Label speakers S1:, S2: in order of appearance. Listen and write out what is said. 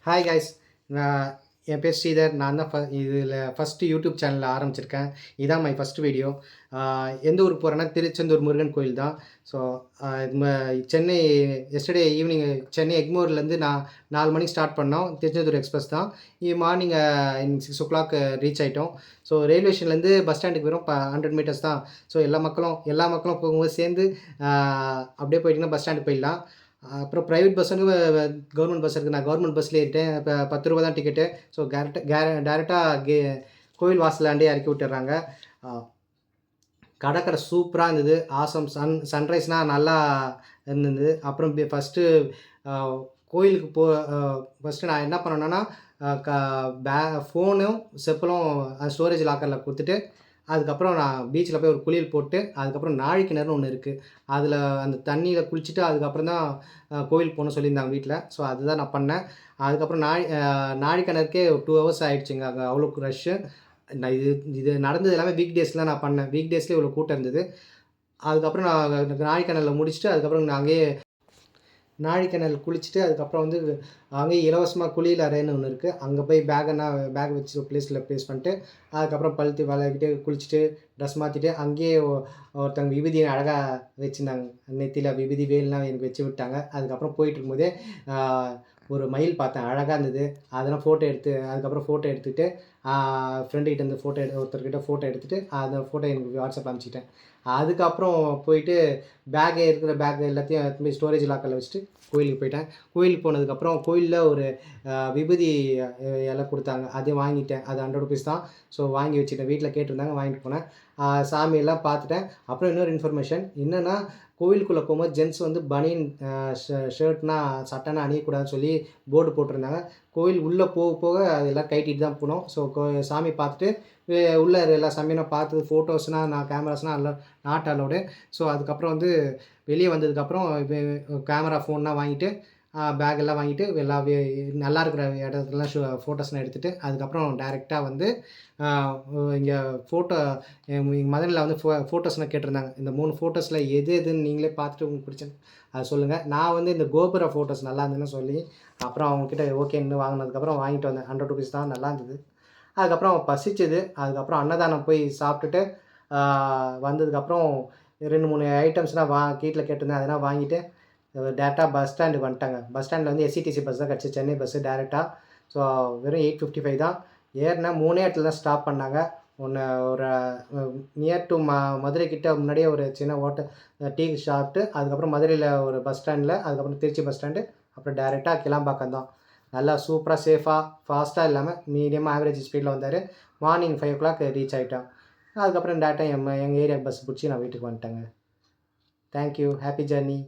S1: Hi guys. நான் என் பேர் ஸ்ரீதர். நான் தான் இதில் ஃபஸ்ட்டு யூடியூப் சேனல் ஆரம்பிச்சிருக்கேன். இதான் மை ஃபஸ்ட் வீடியோ. எந்த ஊருக்கு போகிறேன்னா திருச்செந்தூர் முருகன் கோயில் தான். So Chennai yesterday evening Chennai எக்மோர்லேருந்து நான் 4 மணிக்கு ஸ்டார்ட் பண்ணோம். திருச்செந்தூர் எக்ஸ்பிரஸ் தான். மார்னிங் 6 ரீச் ஆகிட்டோம். ஸோ ரயில்வே ஸ்டேஷன்லேருந்து பஸ் ஸ்டாண்டுக்கு வெறும் 100 மீட்டர்ஸ் தான். ஸோ எல்லா மக்களும் போகும்போது சேர்ந்து அப்படியே போயிட்டிங்கன்னா பஸ் ஸ்டாண்டுக்கு போயிடலாம். அப்புறம் ப்ரைவேட் பஸ்ஸுக்கு கவர்மெண்ட் பஸ் இருக்குது. நான் கவர்மெண்ட் பஸ்ஸில் ஏறிட்டேன். இப்போ 10 ரூபா தான் டிக்கெட்டு. ஸோ டேரெக்டாக கோயில் வாசலாண்டே இறக்கி விட்டுறாங்க. கடற்கரை சூப்பராக இருந்தது. ஆசம் சன்ரைஸ்னால் நல்லா இருந்தது. அப்புறம் ஃபஸ்ட்டு கோயிலுக்கு ஃபஸ்ட்டு நான் என்ன பண்ணேன்னா ஃபோனும் செப்பலும் ஸ்டோரேஜ் லாக்கரில் கொடுத்துட்டு அதுக்கப்புறம் நான் பீச்சில் போய் ஒரு குளியல் போட்டு அதுக்கப்புறம் நாழி கிணறுன்னு ஒன்று இருக்குது. அதில் அந்த தண்ணியில் குளிச்சுட்டு அதுக்கப்புறம் தான் கோயிலுக்கு போகணும்னு சொல்லியிருந்தாங்க வீட்டில். ஸோ அதுதான் நான் பண்ணேன். அதுக்கப்புறம் நாழி கிணறுக்கே 2 ஹவர்ஸ் ஆகிடுச்சிங்க. அங்கே அவ்வளோக்கு ரஷ்ஷு. நான் இது நடந்தது எல்லாமே வீக் டேஸில் நான் பண்ணேன். வீக் டேஸ்லேயே இவ்வளோ கூட்டம் இருந்தது. அதுக்கப்புறம் நான் நாழி கிணறுல முடிச்சுட்டு அதுக்கப்புறம் நான் அங்கேயே நாழிக்கிணறு குளிச்சுட்டு அதுக்கப்புறம் வந்து அங்கேயே இலவசமாக குளியல் அறைன்னு ஒன்று இருக்குது. அங்கே போய் பேக் வச்சு ஒரு ப்ளேஸ் பண்ணிட்டு அதுக்கப்புறம் பழுத்து விளக்கிட்டு குளிச்சுட்டு ட்ரெஸ் மாற்றிட்டு அங்கேயே ஒருத்தவங்க விபூதி அழகாக வச்சுருந்தாங்க. நெத்தியில் விபூதி வேல்லாம் எனக்கு வச்சு விட்டாங்க. அதுக்கப்புறம் போயிட்டு இருக்கும்போதே ஒரு மயில் பார்த்தேன், அழகாக இருந்தது. அதெல்லாம் அதுக்கப்புறம் ஃபோட்டோ எடுத்துக்கிட்டு ஃப்ரெண்டுக்கிட்ட இருந்து ஒருத்தர்கிட்ட ஃபோட்டோ எடுத்துகிட்டு அந்த ஃபோட்டோ எனக்கு வாட்ஸ்அப்பில் அனுப்பிச்சிட்டேன். அதுக்கப்புறம் போயிட்டு பேக் எல்லாத்தையும் எடுத்துன்னு போய் ஸ்டோரேஜ் லாக்கரில் வச்சுட்டு கோயிலுக்கு போயிட்டேன். கோயிலுக்கு போனதுக்கப்புறம் கோயிலில் ஒரு விபூதி இலை கொடுத்தாங்க. அதையும் வாங்கிட்டேன். அது 100 ருபீஸ் தான். ஸோ வாங்கி வச்சுட்டேன். வீட்டில் கேட்டிருந்தாங்க, வாங்கிட்டு போனேன். சாமியெல்லாம் பார்த்துட்டேன். அப்புறம் இன்னொரு இன்ஃபர்மேஷன் என்னென்னா, கோவிலுக்குள்ளே போகும்போது ஜென்ட்ஸ் வந்து பனியன் ஷர்ட்னா சட்டைனா அணியக்கூடாதுன்னு சொல்லி போர்டு போட்டிருந்தாங்க. கோவில் உள்ளே போக போக அதெல்லாம் கழட்டிட்டு தான் போனோம். ஸோ சாமி பார்த்துட்டு உள்ளே எல்லா சாமியும் பார்த்து ஃபோட்டோஸ்னால் கேமராஸ்னால் எல்லாம் நாட் அலோடு. ஸோ அதுக்கப்புறம் வந்து வெளியே வந்ததுக்கப்புறம் கேமரா ஃபோன்லாம் வாங்கிட்டு பேக்கெல்லாம் வாங்கிட்டு நல்லா இருக்கிற இடத்துலலாம் ஃபோட்டோஸ்லாம் எடுத்துகிட்டு அதுக்கப்புறம் டைரெக்டாக வந்து இங்கே எங்கள் மதனில் வந்து ஃபோட்டோஸ்லாம் கேட்டிருந்தாங்க. இந்த 3 ஃபோட்டோஸில் எதுன்னு நீங்களே பார்த்துட்டு உங்களுக்கு பிடிச்சது அதை சொல்லுங்கள். நான் வந்து இந்த கோபுர ஃபோட்டோஸ் நல்லா இருந்ததுன்னு சொல்லி அப்புறம் அவங்கக்கிட்ட ஓகேன்னு வாங்கினதுக்கப்புறம் வாங்கிட்டு வந்தேன். 100 ருபீஸ் தான், நல்லா இருந்தது. அதுக்கப்புறம் பசிச்சுது. அதுக்கப்புறம் அன்னதானம் போய் சாப்பிட்டுட்டு வந்ததுக்கப்புறம் 2, 3 ஐட்டம்ஸ்லாம் வீட்டில் கேட்டிருந்தேன். அதெல்லாம் வாங்கிட்டு டேரெக்டாக பஸ் ஸ்டாண்டுக்கு வந்துட்டாங்க. பஸ் ஸ்டாண்டில் வந்து எஸ்சிடிசி பஸ் தான் கிடச்சி, சென்னை பஸ்ஸு டேரெக்டாக. ஸோ வெறும் 8:55 தான். ஏறினா 3 இடத்துல தான் ஸ்டாப் பண்ணாங்க. ஒன்று ஒரு நியர் டு மதுரை கிட்ட முன்னாடியே ஒரு சின்ன டீ சாப்பிட்டு அதுக்கப்புறம் மதுரையில் ஒரு பஸ் ஸ்டாண்டில், அதுக்கப்புறம் திருச்சி பஸ் ஸ்டாண்டு, அப்புறம் டேரெக்டாக கிளாம்பாக்கம் தான். நல்லா சூப்பராக சேஃபாக ஃபாஸ்ட்டாக இல்லாமல் மீடியமாக ஆவரேஜ் ஸ்பீடில் வந்தார். மார்னிங் 5 o'clock ரீச் ஆகிட்டோம். அதுக்கப்புறம் டேரெக்டாக எங்கள் ஏரியா பஸ் பிடிச்சி நான் வீட்டுக்கு வந்துட்டேங்க. தேங்க்யூ. Happy journey.